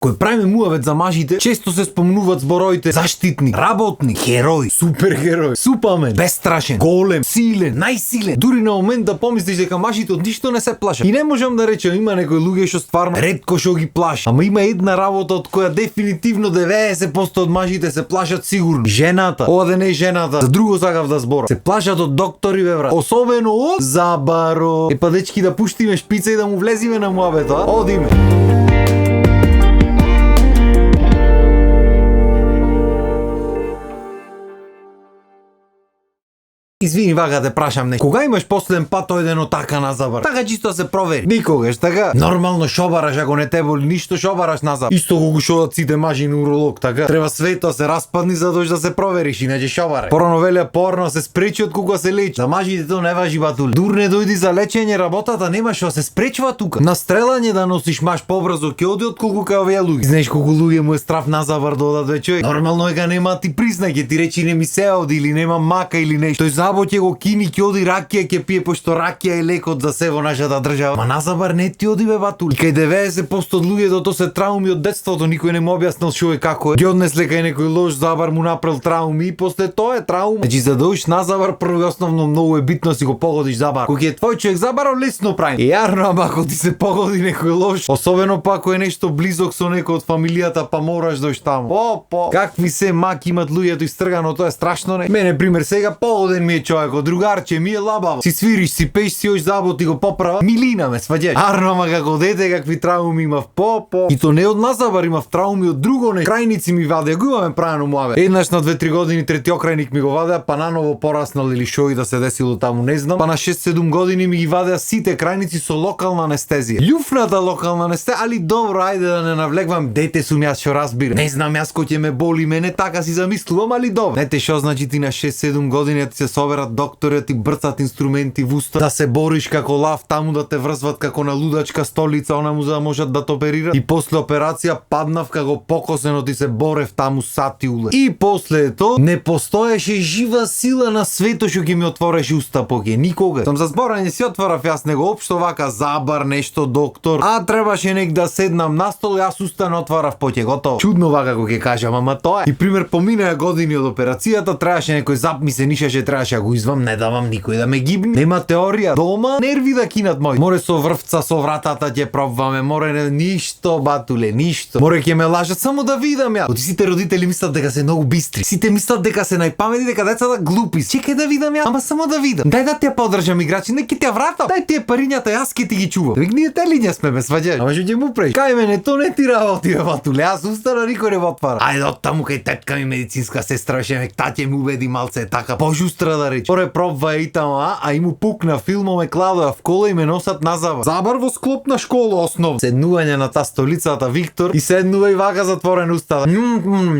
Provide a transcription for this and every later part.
Кој правиме муавет за мажите, често се спомнуваат збороите заштитник, работник, херој, супергерој, супамен, бестрашен, голем, силен, најсилен. Дури на момент да помислиш дека мажите од ништо не се плашат. И не можам да речем има некои луѓе што стварно ретко што ги плаши. Ама има една работа од која дефинитивно 90% од мажите се плашат сигурно. Жената. Ова да не е жената. За друго сакав да зборам. Се плашат од доктори бе брат. Особено од Забаро. Епа дечки да пуштиме шпица и да му влезиме на муавето, а? Одиме. Извини, вака те прашам нешто. Кога имаш последен пат одено така на Забар? Така чисто да се провери. Никогаш, така? Нормално шобараш, ако не те боли ништо, шобараш на Забар. Исто кога шодат сите мажи на уролог, така? Треба свето да се распадни за да се провериш, иначе шобараш. Порано велја порно се спречи од кога се лечи. За мажите тоа не важи батули. Дур не дојди за лечење, работата нема што се спречува тука. На стрелање да носиш маж побрзо ќе оди отколку кај овие луѓе. Знаеш колку луѓе му е страф на Забар да одат ве човек. Нормално е га нема ти признај, ќе ти речи не ми се оди или нема мака или нешто. Тој Забо ќе го кини, ќе оди ракија, ќе пие, пошто ракија е лекот за се во нашата држава. Ма на Забар не ти оди бе батули. И кај 90% од луѓето тоа се трауми од детството, никој не му објаснил што е како е. Ги однесле кај некој лош Забар му направил трауми и после тоа е траума. Значи за да дојдеш на Забар прво и основно многу е битно си го погодиш Забар. Кога е твој човек Забаро лесно прави. Јарно, ама ако ти се погоди некој лош, особено па ако е нешто близок со некој од фамилијата, па мораш дојдеш таму. Какви се маки имат луѓето истргано, тоа е страшно не. Мене пример сега погоден ми е човек, другарче ми е лабаво. Си свириш, си пеш, си ош Забот и го поправа. Милина ме сваѓаш. Арно, ама како дете какви трауми имав. И то не од нас Забар, имав трауми од друго не. Крајници ми вадеа, го имаме правено муаве. Еднаш на 2-3 години трети окрајник ми го вадеа, па наново пораснал или шо и да се десило таму, не знам. Па на 6-7 години ми ги вадеа сите крајници со локална анестезија. Љуфната локална анестезија, али добро, ајде да не навлегвам, дете сум јас што разбира. Не знам јас кој ќе ме боли, мене така си замислувам, али добро. Не те шо значи ти на 6-7 години ти се соберат доктори, ти брцат инструменти в уста, да се бориш како лав таму, да те врзват како на лудачка столица, онаму за да можат да те оперират. И после операција паднав како покосено, ти се борев таму сати уле. И после тоа не постоеше жива сила на свето што ќе ми отвореше уста поќе никога. Сам за зборање си отворав јас него општо вака Забар нешто доктор, а требаше нек да седнам на стол, јас уста не отварав поќе готово. Чудно вака како ќе кажам, ама тоа е. И пример поминаа години од операцијата, требаше некој зап ми се нишеше, требаше да го извам, не давам никој да ме гибне. Нема теорија. Дома нерви да кинат мој. Море со врвца, со вратата ќе пробваме, море не, ништо батуле, ништо. Море ќе ме лажат само да видам ја. Оти сите родители мислат дека се многу бистри. Сите мислат дека се најпаметни, дека децата глупи. Чекај да видам ја, ама само да видам. Дај да те подржам играчи, не ќе те вратам. Дај тие парињата, јас ќе ти ги чувам. Вик ние телиња сме ме сваѓаш. Ама што ќе му преш? Кај мене то не ти работи бе батуле. Јас устана никој не го отвара. Ајде од таму кај тетка ми медицинска сестра ше мек таќе ми убеди малце така. Пожустра да рече. Море пробва и таму, а и му пукна филмом ме кладоа в кола и ме носат на Забар. Забар во склоп на школа основ. Седнување на та столицата Виктор и седнува и вака затворен уста.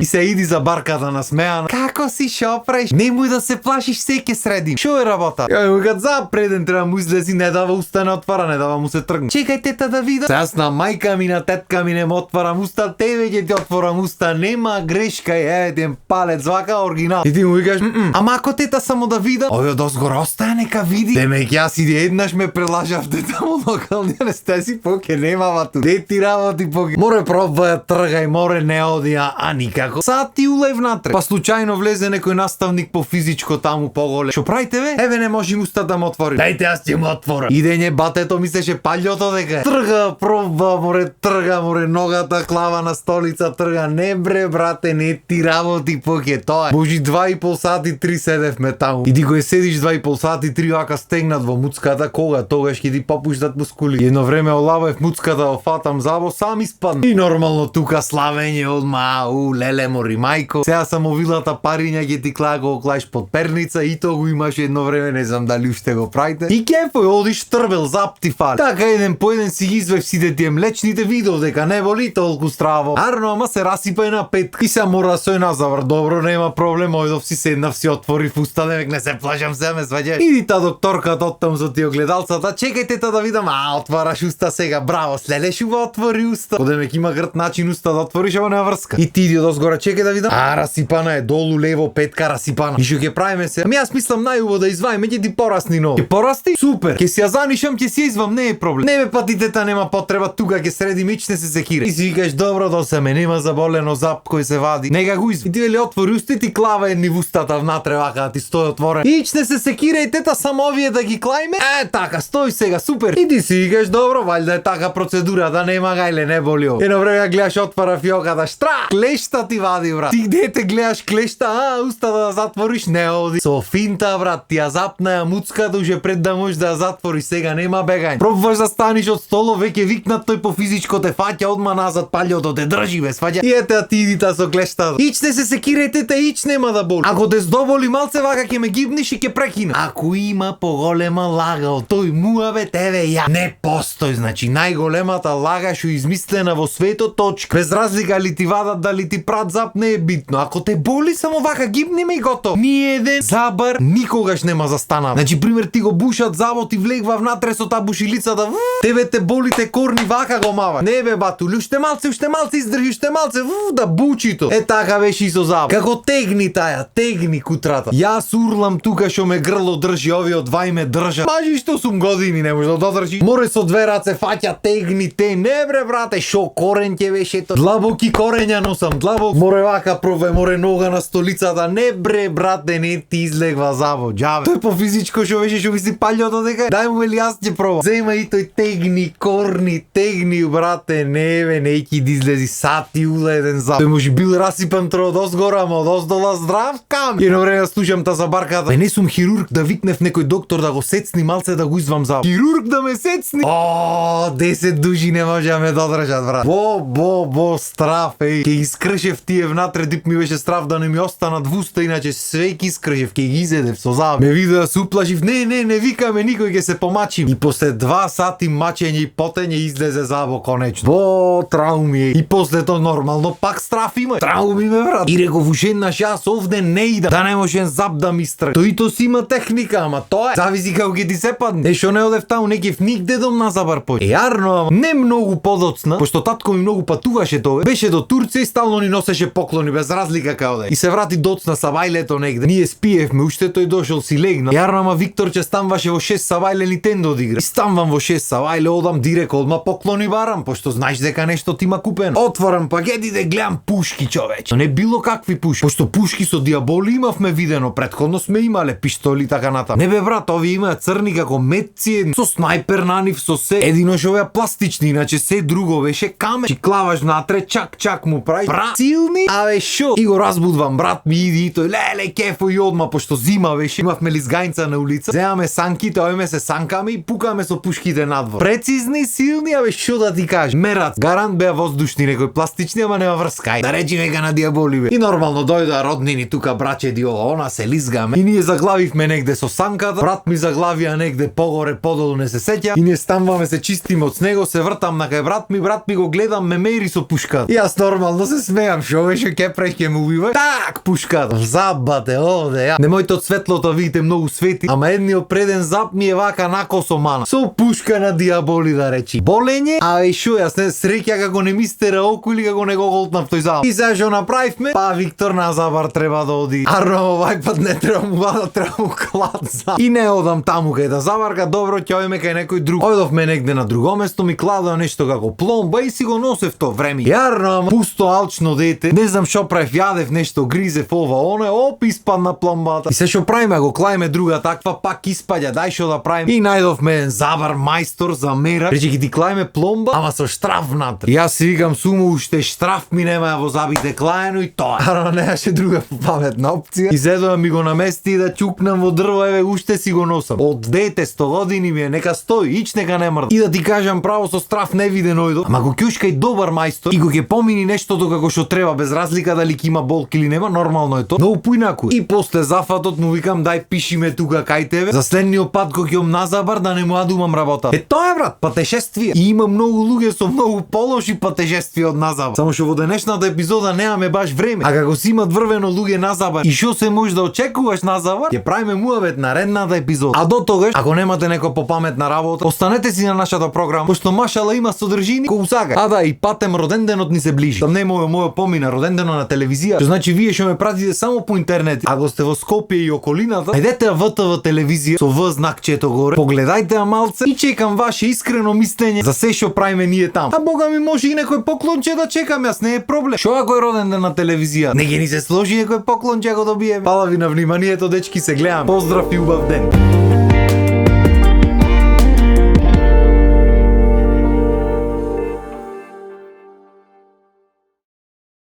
И се иди за барката на смеана. Како си шо преш? Немој да се плашиш, се ќе средим. Шо е работа? Ја му кад за преден треба му излези, не дава уста, не отвара, не дава му се тргне. Чекај тета да видам. Јас на мајка ми, на тетка ми не му отварам уста, тебе ќе ти отворам уста, нема грешка, еден палец вака оригинал. И ти му викаш, ама ако тета само да видам, овој дозгора остае нека види. Демек јас иди еднаш ме прелажавте таму локални анестези, поке нема вату. Де ти работи поке. Море пробва ја тргај, море не оди, а никако. Сад ти улеј внатре. Па случајно влезе некој наставник по физичко таму поголем. Шо правите бе? Еве не може уста да ме отвори. Дајте јас ќе му отворам. Идење батето мислеше паљото дека. Трга, пробва, море ногата клава на столица, трга. Не бре брате, не ти работи поке тоа. Божи 2,5 сати 3 седевме таму. И ти кој седиш 2,5 сати 3 вака стегнат во муцката, кога тогаш ќе ти попуштат мускули. Едно време олавев муцката, офатам Забо, сам испадна. И нормално тука славење одма, леле мори мајко. Сега само вилата париња ќе ти клага го клаиш под перница и то го имаше едно време, не знам дали уште го правите. И кефој одиш трбел, зап ти фали. Така еден по еден си извев сите тие млечните, видов дека не боли толку страво. Арно, ама се расипа на петка. И се мора со на Забар, добро, нема проблем, ојдов си седнав, си отворив уста, девек не се плашам се, ме сваѓаш. Иди та докторката оттам со тие огледалцата, чекајте та да видам, отвараш уста сега, браво, следешува отвори уста. Подемек има грд начин уста да отвориш, ама нема врска. И ти иди одозгора, чекај да видам. Расипана е долу лево, петка расипана. И што ќе правиме се? Ами јас мислам најубаво да изваиме ќе ти порасни ново. Ќе порасти? Супер. Ќе си ја занишам, ќе си извам, не е проблем. Не ме патитета нема потреба, тука ќе средим ичне се секире. И си викаш добро досеме, нема заболено зап кој се вади. Нега го изви. И ти вели отвори уста и ти клава едни в устата внатре вака да ти стои отворен. Ичне се секира и тета само овие да ги клајме. Така, стои сега, супер. И ти си викаш добро, валјда е така процедура, да нема гајле, не боли ов. Едно време гледаш отвара фиоката, штра! Клешта ти вади, брат. Ти дете гледаш клешта, устата да затвориш, не оди. Со финта, брат, ти ја запна ја муцка душе пред да можеш да ја затвориш, сега нема бегање. Пробваш да станиш од столо, веќе викнат тој по физичко те фаќа, одма назад палјото те држи бе, сваќа. И ете ти идита со клештата. Ичне се секирете, те ич нема да боли. Ако те здоволи малце вака ќе ме гибниш и ќе прекина. Ако има поголема лага од тој муаве тебе ја не постои, значи најголемата лага што измислена во светот точка. Без разлика ли ти вадат дали ти прат зап не е битно. Ако те боли само вака гибни ме и готов. Ни еден забар никогаш нема застана. Значи пример ти го бушат забот и влегва внатре со таа бушилицата. Тебе те болите корни вака го мава. Не бе батулю, уште малце издржи, уште малце да бучито. Е така беше и со забот. Како тегни таја, тегни кутрата. Јас урлам тука што ме грло држи, овие од двај ме држа. Мажи што сум години не може да додржи. Море со две раце фаќа тегни те. Не бре брате, шо корен ќе беше тоа. Длабоки корења носам, длабок. Море вака пробе, море нога на столицата. Не бре брате, не ти излегва забот. Џабе. Тој по физичко што беше што ми си палјото дека. Дај му вели јас ќе пробам. Зема и тој тегни корни, тегни брате, не бе, не ќе да излези сати уледен забот. Тој може бил расипан одозгора, ама одоздола здрав кам. Едно време слушам та забарката. Не сум хирург да викнев некој доктор да го сецни малце да го извам забот. Хирург да ме сецни. 10 души не може да ме додржат брат. Бо страф еј. Ке искршев тие внатре, дип ми беше страф да не ми останат в уста, иначе све ке искршев, ке ги изедев со забот. Ме вида да се уплашив. Не викаме никој, ке се помачим. И после 2 сати мачење и потење излезе забот конечно. Трауми. И после тоа нормално пак страф има. Трауми ме брат. И реков ушеднаш јас овде не идам. Да не можен зап да ми стре. Тој си има техника, ама тоа е. Зависи како ќе ти се падне. Што не одев таму, не кев нигде дом на забар пој. Јарно, ама не многу подоцна, пошто татко ми многу патуваше тоа. Беше до Турција и стално ни носеше поклони без разлика као да е. И се врати доцна сабајлето негде. Ние спиевме, уште тој дошол си легна. Јарно, ама Викторче станваше во 6 сабајле Nintendo да игра. И станвам во 6 сабајле, одам директ, одма поклони барам, пошто знаеш дека нешто ти има купено. Отворам пакет да гледам пушки, човече. Не било какви пушки, пошто пушки со диаболи имавме видено, претходно сме имале пиштоли така натаму. Не бе брат, овие имаат црни како метци, со снайпер на нив, со се. Едино што беа пластични, иначе се друго беше камен. Чи клаваш натре, чак му прави. Силни, абе шо? И го разбудвам, брат ми иди и тој леле кефо и одма, пошто зима беше. Имавме лизгајнца на улица. Земаме санките, ојме се санкаме и пукаме со пушките надвор. Прецизни, силни, абе шо да ти кажам. Мерат, гарант беа воздушни, некои пластични, ама нема врска. Да речи века на диаболи бе. И нормално дојда роднини тука браче диола, она се лизгаме. И ние заглавивме негде со санката. Брат ми заглавија негде погоре, подолу не се сеќа. И ние станваме се чистиме од снего, се вртам на кај брат ми го гледам, ме мери со пушката. И јас нормално се смеам, шо беше кепреш ќе му убива. Так пушката. Забате овде ја. Немојте од светлото видите многу свети, ама едниот преден зап ми е вака накосо мана. Со пушка на диаболи да речи. Болење, а и шо јас не среќа како не ми стера око или како не го голтнав тој забар. И сега што направивме? Па Виктор на забар треба да оди. Арно овај пат не треба му вада, треба му клад за. И не одам таму кај да забарка, добро ќе ојме кај некој друг. Одовме негде на друго место, ми клада нешто како пломба и си го носев то време. Јарно, ама пусто алчно дете. Не знам што правев, јадев нешто, гризев ова, оне, оп испадна пломбата. И се што правиме, го клајме друга таква, пак испаѓа, дај што да правиме. И најдовме забар мајстор за мера. Рече ги ти клајме пломба, ама со штраф внатре. Јас си викам суму уште штраф ми нема во забите клаено и тоа. Ара немаше друга паметна опција. И седоа ми го намести да чукнам во дрво, еве уште си го носам. Од дете 100 години ми е, нека стои, ич нека не мрда. И да ти кажам право со штраф не виден ојдов. Ама го кјушкај добар мајстор и го ќе помини нештото како што треба без разлика дали ќе има болки или нема, нормално е тоа. Но упујнаку. И после зафатот му викам дај пиши ме тука кај тебе. За следниот пат кога ќе на забар да не му адумам работа. Е тоа е брат, патешествие. И има многу луѓе со многу полоши патешествија од назабар. Само што во денешната епизода немаме баш време. А како си имат врвено луѓе назабар и што се може да очекуваш, тогаш назавар ќе правиме муавет наредната епизода. А до тогаш, ако немате некоја попаметна работа, останете си на нашата програма, пошто машала има содржини кој сака. А да, и патем роденденот ни се ближи. Там не мој помина родендено на телевизија. Што значи вие што ме пратите само по интернет. Ако сте во Скопје и околината, ајдете ја ВТВ телевизија со В знакчето горе. Погледајте ја малце и чекам ваше искрено мислење за се што правиме ние таму. А бога ми може и некој поклонче да чекам, јас не е проблем. Што ако е роденден на телевизија? Не ги ни се сложи некој поклонче ако добие. Фала ви на вниманието, дечки, се гледам. Поздрав и убав ден.